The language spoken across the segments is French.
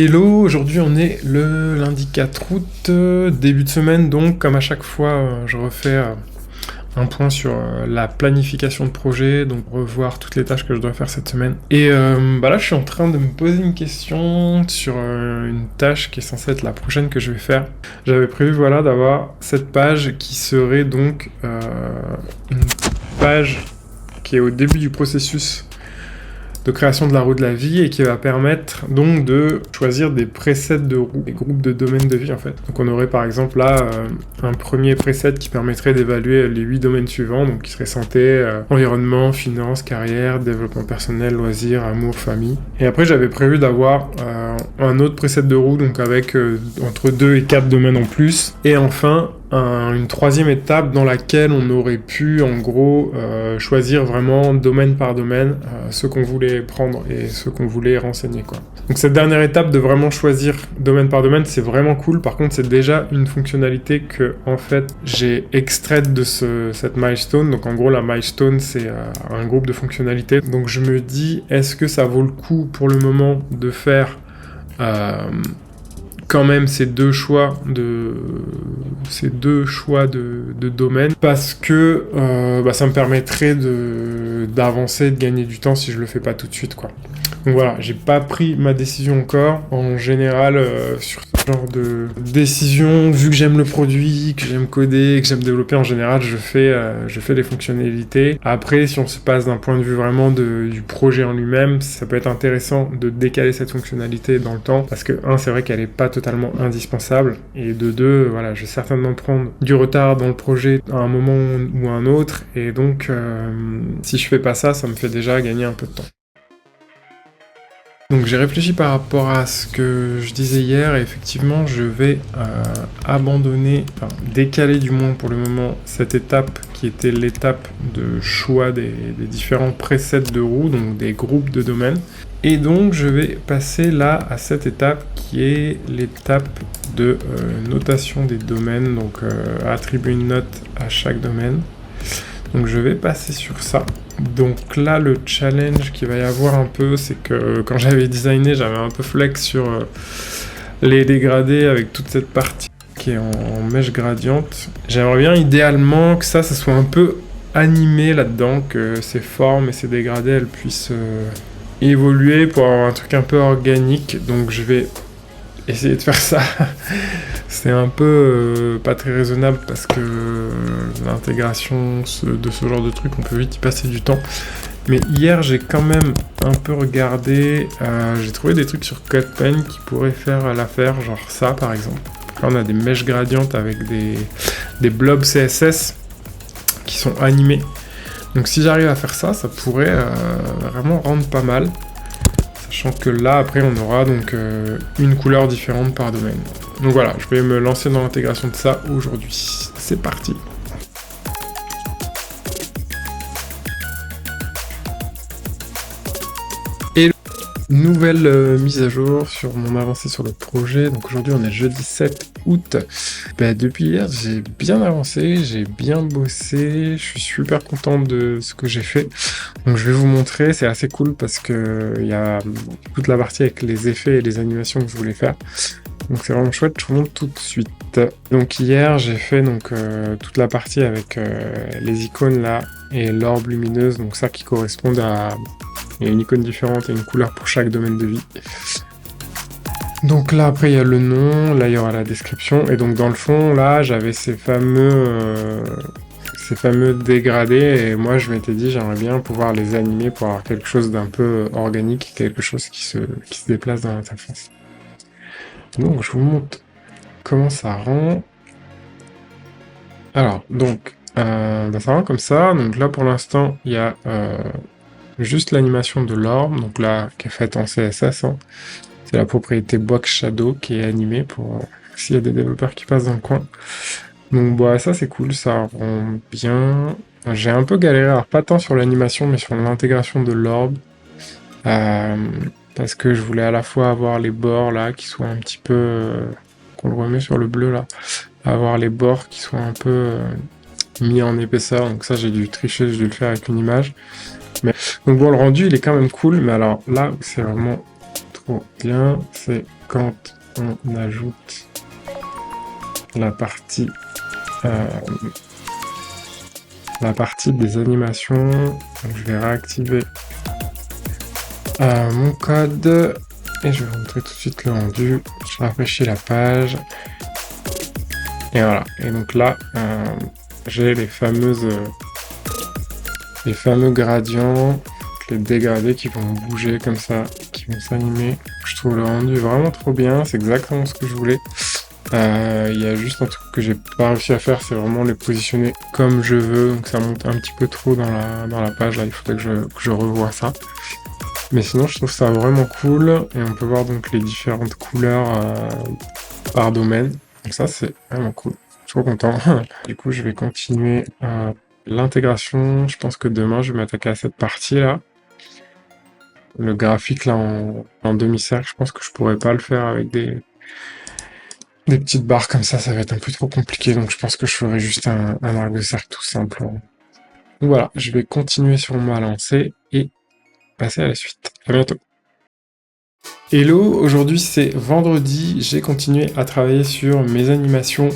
Hello, aujourd'hui on est le lundi 4 août, début de semaine donc comme à chaque fois je refais un point sur la planification de projet, donc revoir toutes les tâches que je dois faire cette semaine. Et là je suis en train de me poser une question sur une tâche qui est censée être la prochaine que je vais faire. J'avais prévu d'avoir cette page qui serait donc une page qui est au début du processus de création de la roue de la vie et qui va permettre donc de choisir des presets de roues, des groupes de domaines de vie en fait. Donc on aurait par exemple là un premier preset qui permettrait d'évaluer les 8 domaines suivants, donc qui serait santé, environnement, finance, carrière, développement personnel, loisirs, amour, famille. Et après j'avais prévu d'avoir un autre preset de roue, donc avec entre 2 et 4 domaines en plus. Et enfin une troisième étape dans laquelle on aurait pu en gros choisir vraiment domaine par domaine ce qu'on voulait prendre et ce qu'on voulait renseigner quoi. Donc cette dernière étape de vraiment choisir domaine par domaine, c'est vraiment cool. Par contre c'est déjà une fonctionnalité que en fait j'ai extraite de cette milestone. Donc en gros la milestone c'est un groupe de fonctionnalités. Donc je me dis, est-ce que ça vaut le coup pour le moment de faire quand même ces deux choix de domaine, parce que ça me permettrait d'avancer, de gagner du temps si je le fais pas tout de suite quoi. Donc voilà, j'ai pas pris ma décision encore. En général, sur ce genre de décision, vu que j'aime le produit, que j'aime coder, que j'aime développer, en général, je fais les fonctionnalités. Après, si on se passe d'un point de vue vraiment du projet en lui-même, ça peut être intéressant de décaler cette fonctionnalité dans le temps, parce que, c'est vrai qu'elle est pas totalement indispensable, et de deux, voilà, je vais certainement prendre du retard dans le projet à un moment ou à un autre, et donc, si je fais pas ça, ça me fait déjà gagner un peu de temps. Donc j'ai réfléchi par rapport à ce que je disais hier et effectivement je vais décaler du moins pour le moment cette étape qui était l'étape de choix des différents presets de roue, donc des groupes de domaines. Et donc je vais passer là à cette étape qui est l'étape de notation des domaines, donc attribuer une note à chaque domaine. Donc je vais passer sur ça. Donc là, le challenge qu'il va y avoir un peu, c'est que quand j'avais designé, j'avais un peu flex sur les dégradés avec toute cette partie qui est en mèche gradiente. J'aimerais bien idéalement que ça soit un peu animé là-dedans, que ces formes et ces dégradés, elles puissent évoluer pour avoir un truc un peu organique. Donc je vais essayer de faire ça. C'est un peu pas très raisonnable parce que l'intégration de ce genre de truc, on peut vite y passer du temps. Mais hier, j'ai quand même un peu regardé, j'ai trouvé des trucs sur CodePen qui pourraient faire l'affaire, genre ça par exemple. Là, on a des mèches gradientes avec des blobs CSS qui sont animés. Donc si j'arrive à faire ça, ça pourrait vraiment rendre pas mal. Sachant que là, après, on aura donc une couleur différente par domaine. Donc voilà, je vais me lancer dans l'intégration de ça aujourd'hui. C'est parti. Et nouvelle mise à jour sur mon avancée sur le projet. Donc aujourd'hui, on est jeudi 7 août. Depuis hier, j'ai bien avancé, j'ai bien bossé. Je suis super content de ce que j'ai fait. Donc je vais vous montrer, c'est assez cool parce que il y a toute la partie avec les effets et les animations que je voulais faire. Donc c'est vraiment chouette, je vous montre tout de suite. Donc hier j'ai fait toute la partie avec les icônes là et l'orbe lumineuse, donc ça qui correspond à une icône différente et une couleur pour chaque domaine de vie. Donc là après il y a le nom, là il y aura la description, et donc dans le fond là j'avais ces fameux dégradés, et moi je m'étais dit j'aimerais bien pouvoir les animer pour avoir quelque chose d'un peu organique, quelque chose qui se déplace dans l'interface. Donc je vous montre comment ça rend. Alors donc ça rend comme ça. Donc là pour l'instant il y a juste l'animation de l'orbe, donc là qui est faite en CSS. C'est la propriété Box Shadow qui est animée pour s'il y a des développeurs qui passent dans le coin. Donc ça c'est cool, ça rend bien. J'ai un peu galéré, alors pas tant sur l'animation mais sur l'intégration de l'orbe, parce que je voulais à la fois avoir les bords là qui soient un petit peu, qu'on le remet sur le bleu là, avoir les bords qui soient un peu mis en épaisseur, donc ça j'ai dû tricher, j'ai dû le faire avec une image. Donc le rendu il est quand même cool, mais alors là où c'est vraiment trop bien, c'est quand on ajoute la partie des animations. Donc, je vais réactiver mon code et je vais vous montrer tout de suite le rendu. Je rafraîchis la page et voilà. Et donc là, j'ai les fameux gradients, les dégradés qui vont bouger comme ça, qui vont s'animer. Je trouve le rendu vraiment trop bien, c'est exactement ce que je voulais. Il y a juste un truc que j'ai pas réussi à faire, c'est vraiment les positionner comme je veux, donc ça monte un petit peu trop dans la page, là il faudrait que je revoie ça. Mais sinon je trouve ça vraiment cool, et on peut voir donc les différentes couleurs par domaine, donc ça c'est vraiment cool, je suis trop content. Du coup je vais continuer l'intégration, je pense que demain je vais m'attaquer à cette partie là. Le graphique là en demi-cercle, je pense que je pourrais pas le faire avec des petites barres comme ça va être un peu trop compliqué, donc je pense que je ferai juste un arc de cercle tout simple. Donc voilà, je vais continuer sur ma lancée et passer à la suite. À bientôt. Hello, aujourd'hui c'est vendredi, j'ai continué à travailler sur mes animations.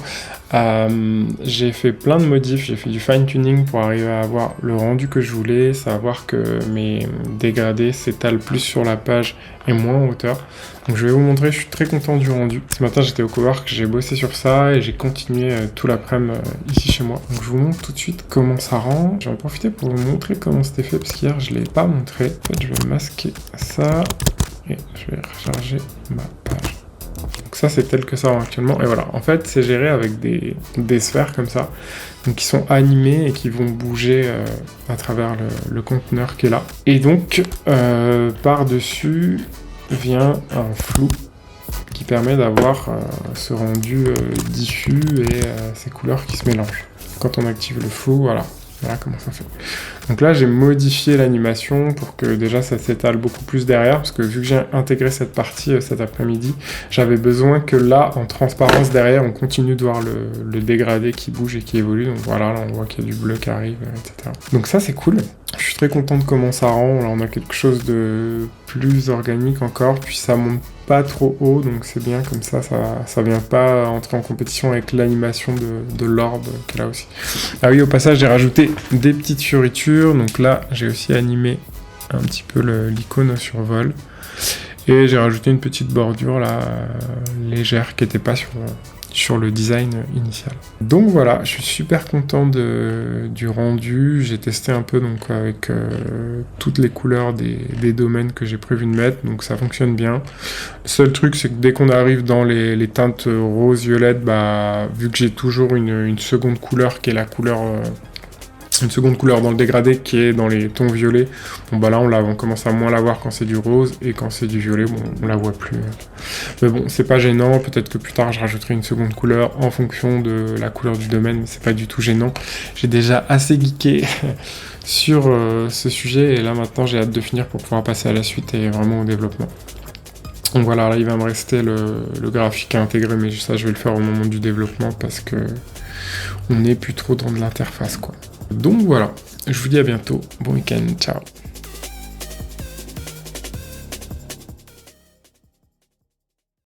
J'ai fait plein de modifs, j'ai fait du fine-tuning pour arriver à avoir le rendu que je voulais, savoir que mes dégradés s'étalent plus sur la page et moins en hauteur. Donc je vais vous montrer, je suis très content du rendu. Ce matin j'étais au cowork, j'ai bossé sur ça et j'ai continué tout l'après-midi ici chez moi. Donc je vous montre tout de suite comment ça rend. Je vais en profiter pour vous montrer comment c'était fait parce qu'hier je ne l'ai pas montré. En fait je vais masquer ça. Et je vais recharger ma page. Donc ça c'est tel que ça actuellement. Et voilà, en fait c'est géré avec des sphères comme ça, donc qui sont animées et qui vont bouger à travers le conteneur qui est là. Et donc par-dessus vient un flou qui permet d'avoir ce rendu diffus et ces couleurs qui se mélangent. Quand on active le flou, voilà comment ça fait. Donc là, j'ai modifié l'animation pour que déjà ça s'étale beaucoup plus derrière, parce que vu que j'ai intégré cette partie cet après-midi, j'avais besoin que là, en transparence derrière, on continue de voir le dégradé qui bouge et qui évolue. Donc voilà, là on voit qu'il y a du bleu qui arrive, etc. Donc ça, c'est cool. Je suis très content de comment ça rend. Là, on a quelque chose de plus organique encore, puis ça monte pas trop haut, donc c'est bien comme ça vient pas entrer en compétition avec l'animation de l'orbe qui est là aussi. Ah oui, au passage, j'ai rajouté des petites fioritures, donc là, j'ai aussi animé un petit peu l'icône survol, et j'ai rajouté une petite bordure là, légère, qui n'était pas sur le design initial. Donc voilà, je suis super content du rendu. J'ai testé un peu donc avec toutes les couleurs des domaines que j'ai prévu de mettre, donc ça fonctionne bien. Le seul truc, c'est que dès qu'on arrive dans les teintes rose-violette, vu que j'ai toujours une seconde couleur qui est la couleur... une seconde couleur dans le dégradé qui est dans les tons violets. Bon là on commence à moins la voir quand c'est du rose, et quand c'est du violet, bon on la voit plus. Mais bon, c'est pas gênant, peut-être que plus tard je rajouterai une seconde couleur en fonction de la couleur du domaine, mais c'est pas du tout gênant. J'ai déjà assez geeké sur ce sujet, et là maintenant j'ai hâte de finir pour pouvoir passer à la suite et vraiment au développement. Donc voilà, là il va me rester le graphique à intégrer, mais ça je vais le faire au moment du développement parce que on n'est plus trop dans de l'interface quoi. Donc voilà, je vous dis à bientôt, bon week-end, ciao.